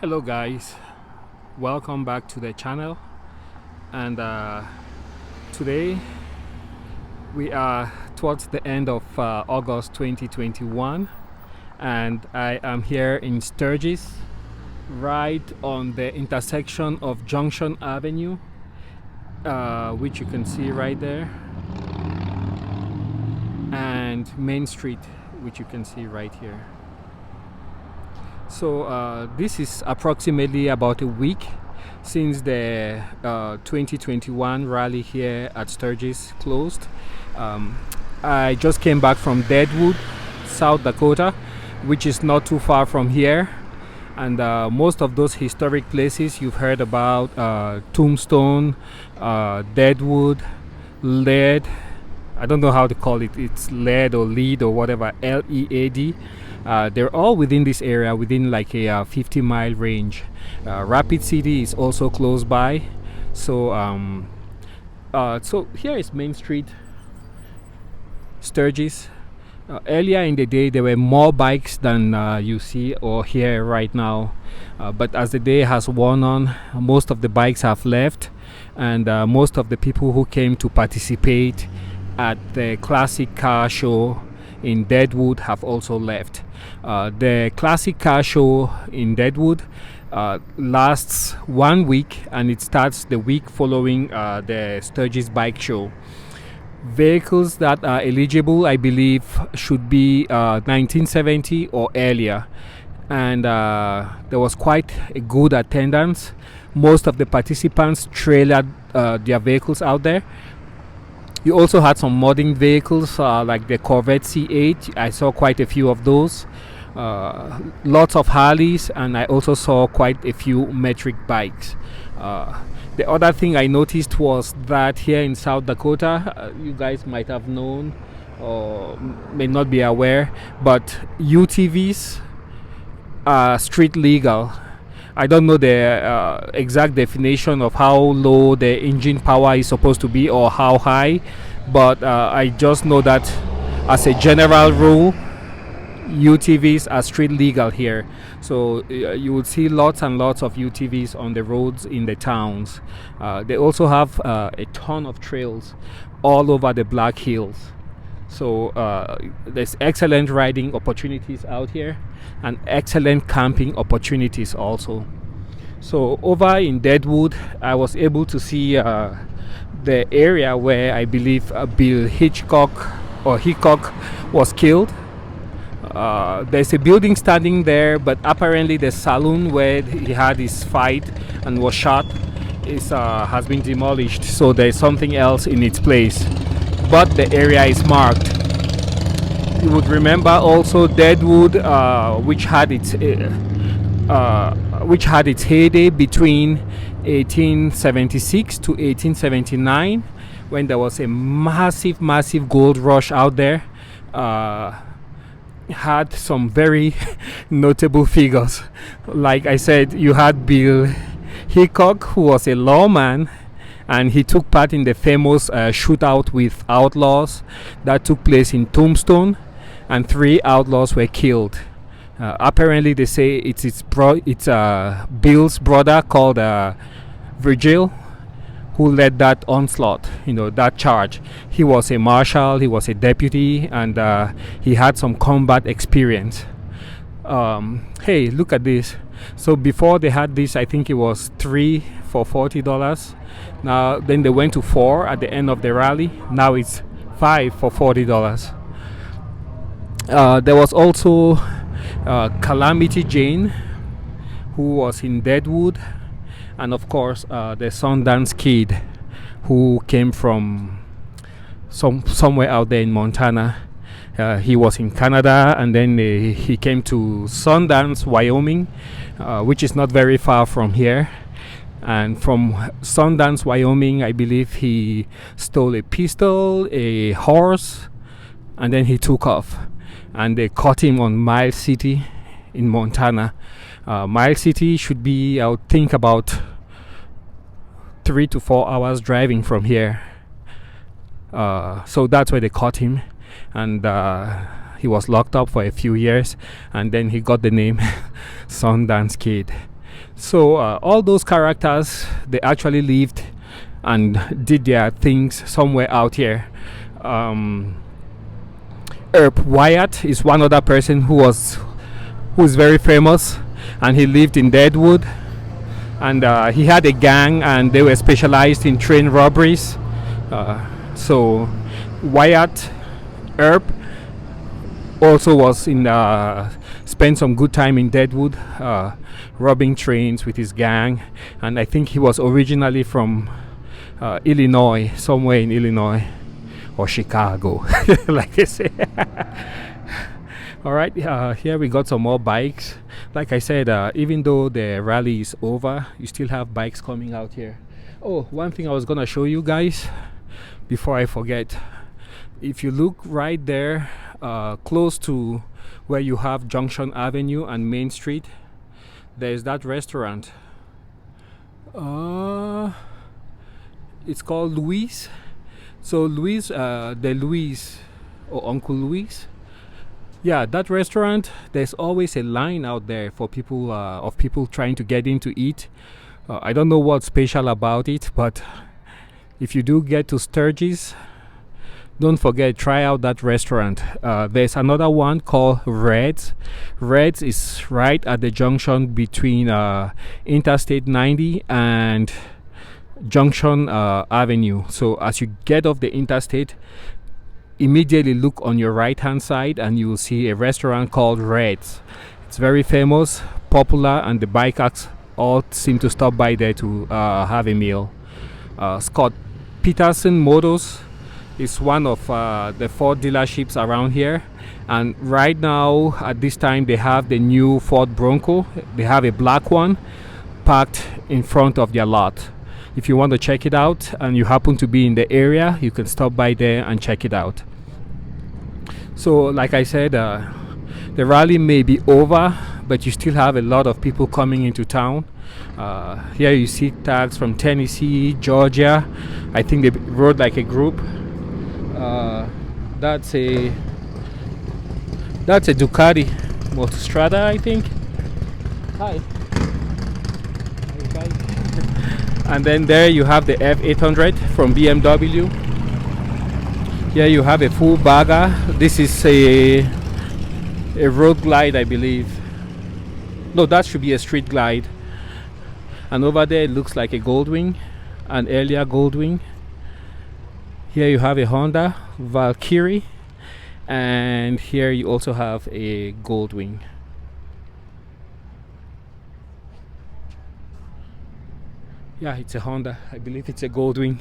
Hello guys, welcome back to the channel. And today we are towards the end of August 2021, and I am here in Sturgis, right on the intersection of Junction Avenue, which you can see right there, and Main Street, which you can see right here. So this is approximately about a week since the 2021 rally here at Sturgis closed. I just came back from Deadwood, South Dakota, which is not too far from here. And most of those historic places you've heard about, Tombstone, Deadwood, Lead, I don't know how to call it, it's Lead or Lead or whatever, Lead. They're all within this area, within like a 50-mile range. Rapid City is also close by. So so here is Main Street, Sturgis. Earlier in the day there were more bikes than you see or hear right now, but as the day has worn on, most of the bikes have left, and most of the people who came to participate at the classic car show in Deadwood have also left. The classic car show in Deadwood lasts 1 week, and it starts the week following the Sturgis bike show. Vehicles that are eligible, I believe, should be 1970 or earlier, and there was quite a good attendance. Most of the participants trailered their vehicles out there. You also had some modding vehicles like the Corvette C8. I saw quite a few of those. Lots of Harleys, and I also saw quite a few metric bikes. The other thing I noticed was that here in South Dakota, you guys might have known or may not be aware, but UTVs are street legal. I don't know the exact definition of how low the engine power is supposed to be or how high, but I just know that as a general rule, UTVs are street legal here. So you would see lots and lots of UTVs on the roads in the towns. They also have a ton of trails all over the Black Hills. So there's excellent riding opportunities out here and excellent camping opportunities also. So over in Deadwood, I was able to see the area where I believe Bill Hitchcock was killed. There's a building standing there, but apparently the saloon where he had his fight and was shot has been demolished, so there's something else in its place, but the area is marked. You would remember also Deadwood, which had its heyday between 1876 to 1879, when there was a massive gold rush out there. Had some very notable figures. Like I said, you had Bill Hickok, who was a lawman, and he took part in the famous shootout with outlaws that took place in Tombstone, and 3 outlaws were killed. Apparently they say it's Bill's brother called Virgil who led that onslaught, that charge. He was a marshal, he was a deputy, and he had some combat experience. Hey, look at this. So before they had this, I think it was 3 for $40. Now then they went to 4 at the end of the rally. Now it's 5 for $40. There was also Calamity Jane, who was in Deadwood, and of course the Sundance Kid, who came from somewhere out there in Montana. He was in Canada, and then he came to Sundance, Wyoming, which is not very far from here. And from Sundance, Wyoming, I believe he stole a pistol, a horse, and then he took off. And they caught him on Miles City in Montana. Miles City should be, I would think, about 3 to 4 hours driving from here. So that's where they caught him, and he was locked up for a few years, and then he got the name Sundance Kid. So all those characters, they actually lived and did their things somewhere out here. Herb Wyatt is one other person who's very famous, and he lived in Deadwood, and he had a gang, and they were specialized in train robberies. So Wyatt Earp also was in spent some good time in Deadwood, robbing trains with his gang, and I think he was originally from Illinois, somewhere in Illinois or Chicago, like they say. All right, here we got some more bikes. Like I said, even though the rally is over, you still have bikes coming out here. Oh, one thing I was gonna show you guys before I forget. If you look right there, close to where you have Junction Avenue and Main Street, there's that restaurant. It's called Louis. So Louis, the Louis or Uncle Louis. Yeah, that restaurant, there's always a line out there for people of people trying to get in to eat. I don't know what's special about it, but if you do get to Sturgis, don't forget, try out that restaurant. There's another one called Reds. Reds is right at the junction between Interstate 90 and Junction Avenue. So as you get off the interstate, immediately look on your right hand side and you will see a restaurant called Reds. It's very famous, popular, and the bikers all seem to stop by there to have a meal. Scott Peterson Motors is one of the Ford dealerships around here, and right now at this time they have the new Ford Bronco. They have a black one parked in front of their lot. If you want to check it out and you happen to be in the area, you can stop by there and check it out. So like I said, the rally may be over, but you still have a lot of people coming into town. Here you see tags from Tennessee, Georgia. I think they rode like a group. That's a Ducati Multistrada, I think. Hi. And then there you have the F800 from BMW. Here you have a full bagger. This is a road glide, I believe. No, that should be a street glide. And over there it looks like a Goldwing, an earlier Goldwing. Here you have a Honda Valkyrie, and here you also have a Goldwing. Yeah, it's a Honda. I believe it's a Goldwing.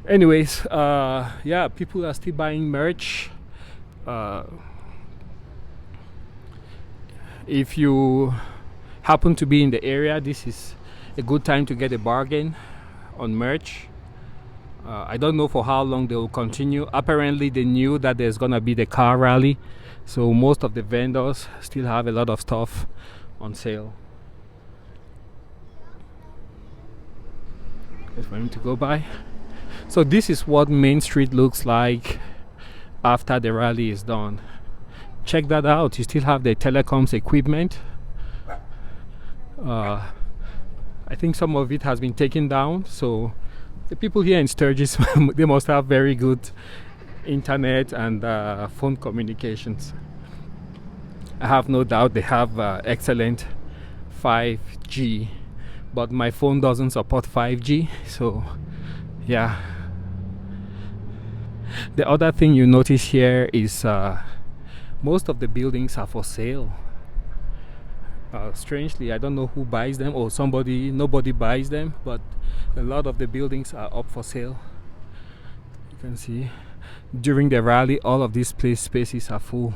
Anyways, yeah, people are still buying merch. If you happen to be in the area, this is a good time to get a bargain on merch. I don't know for how long they will continue. Apparently they knew that there's gonna be the car rally, so most of the vendors still have a lot of stuff on sale. Wait for him to go by. So this is what Main Street looks like after the rally is done. Check that out. You still have the telecoms equipment. I think some of it has been taken down, so the people here in Sturgis, they must have very good internet and phone communications. I have no doubt they have excellent 5G, but my phone doesn't support 5G, so yeah. The other thing you notice here is most of the buildings are for sale. Strangely, I don't know who buys them, or nobody buys them, but a lot of the buildings are up for sale. You can see during the rally all of these spaces are full.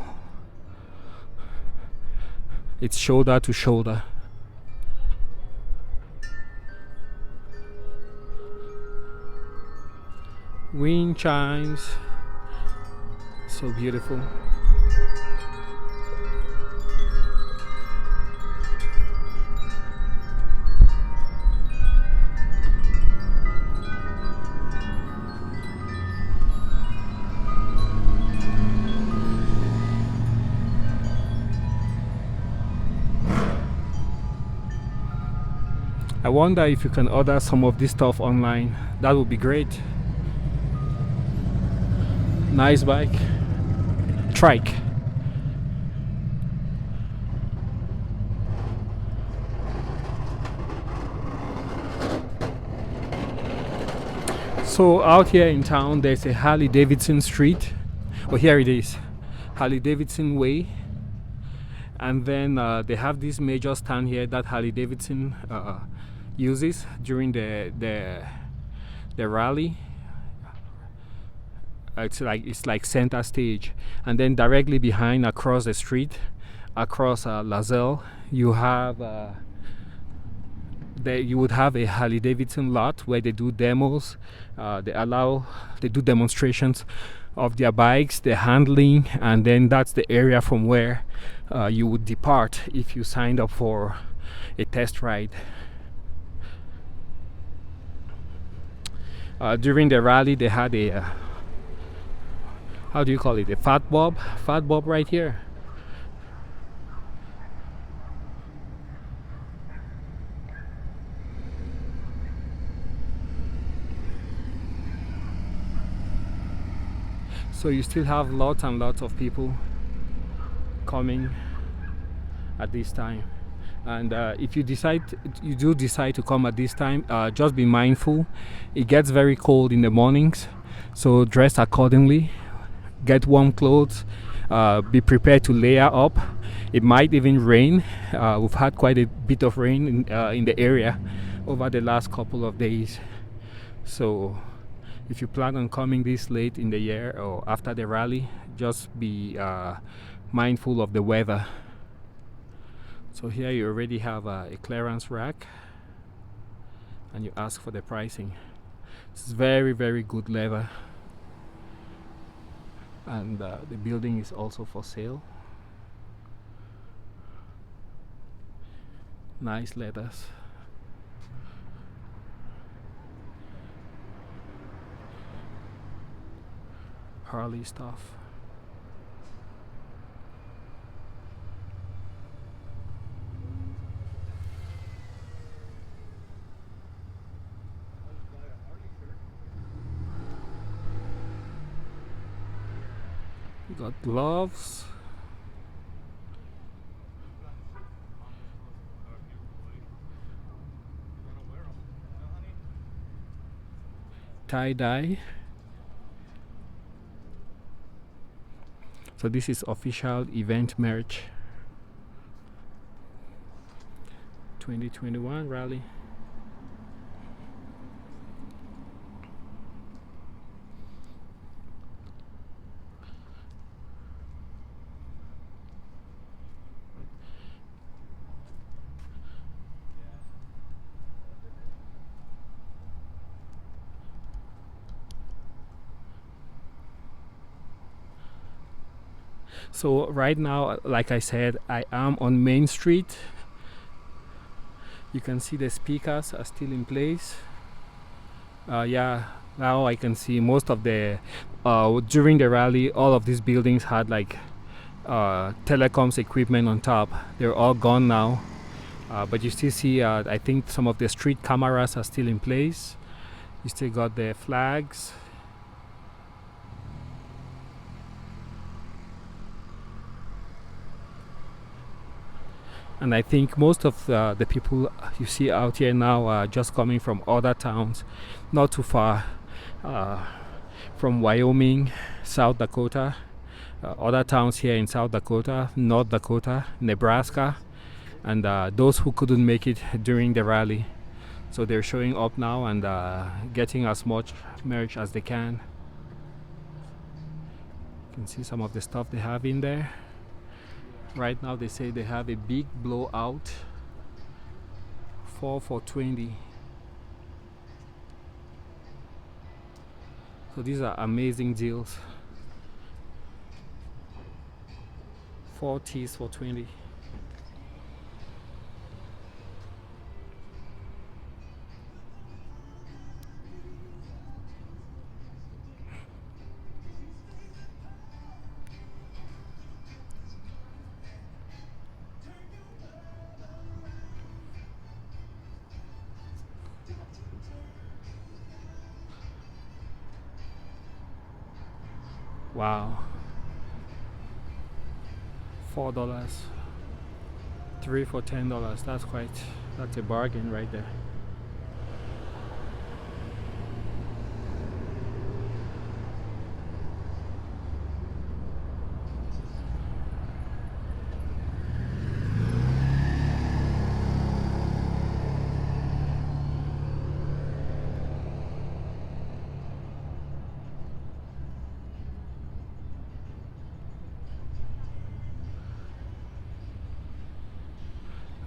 It's shoulder to shoulder. Wind chimes, so beautiful. I wonder if you can order some of this stuff online. That would be great. Nice bike. Trike. So out here in town there's a Harley Davidson street. Oh, here it is. Harley Davidson Way. And then they have this major stand here that Harley Davidson uses during the rally. It's like center stage, and then directly behind, across the street, across Lazelle, you have you would have a Harley Davidson lot where they do demos. They do demonstrations of their bikes, their handling, and then that's the area from where you would depart if you signed up for a test ride. During the rally, they had a how do you call it? A fat bob right here. So you still have lots and lots of people coming at this time. And if you do decide to come at this time, just be mindful. It gets very cold in the mornings, so dress accordingly. Get warm clothes. Be prepared to layer up. It might even rain. We've had quite a bit of rain in the area over the last couple of days. So if you plan on coming this late in the year or after the rally, just be mindful of the weather. So here you already have a clearance rack, and you ask for the pricing. It's very, very good leather, and the building is also for sale. Nice leathers. Harley stuff. You got gloves. Tie-dye. So this is official event merch. 2021 rally. So right now, like I said, I am on Main Street. You can see the speakers are still in place. Yeah, now I can see most of the during the rally, all of these buildings had like telecoms equipment on top. They're all gone now, but you still see I think some of the street cameras are still in place. You still got the flags. And I think most of the people you see out here now are just coming from other towns, not too far from Wyoming, South Dakota, other towns here in South Dakota, North Dakota, Nebraska, and those who couldn't make it during the rally. So they're showing up now and getting as much merch as they can. You can see some of the stuff they have in there. Right now they say they have a big blowout, 4 for $20. So these are amazing deals. 4 tees for $20. Wow. $4, 3 for $10. That's a bargain right there.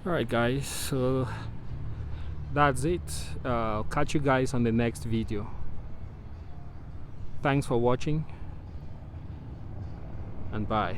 Alright guys, so that's it. Catch you guys on the next video. Thanks for watching and bye.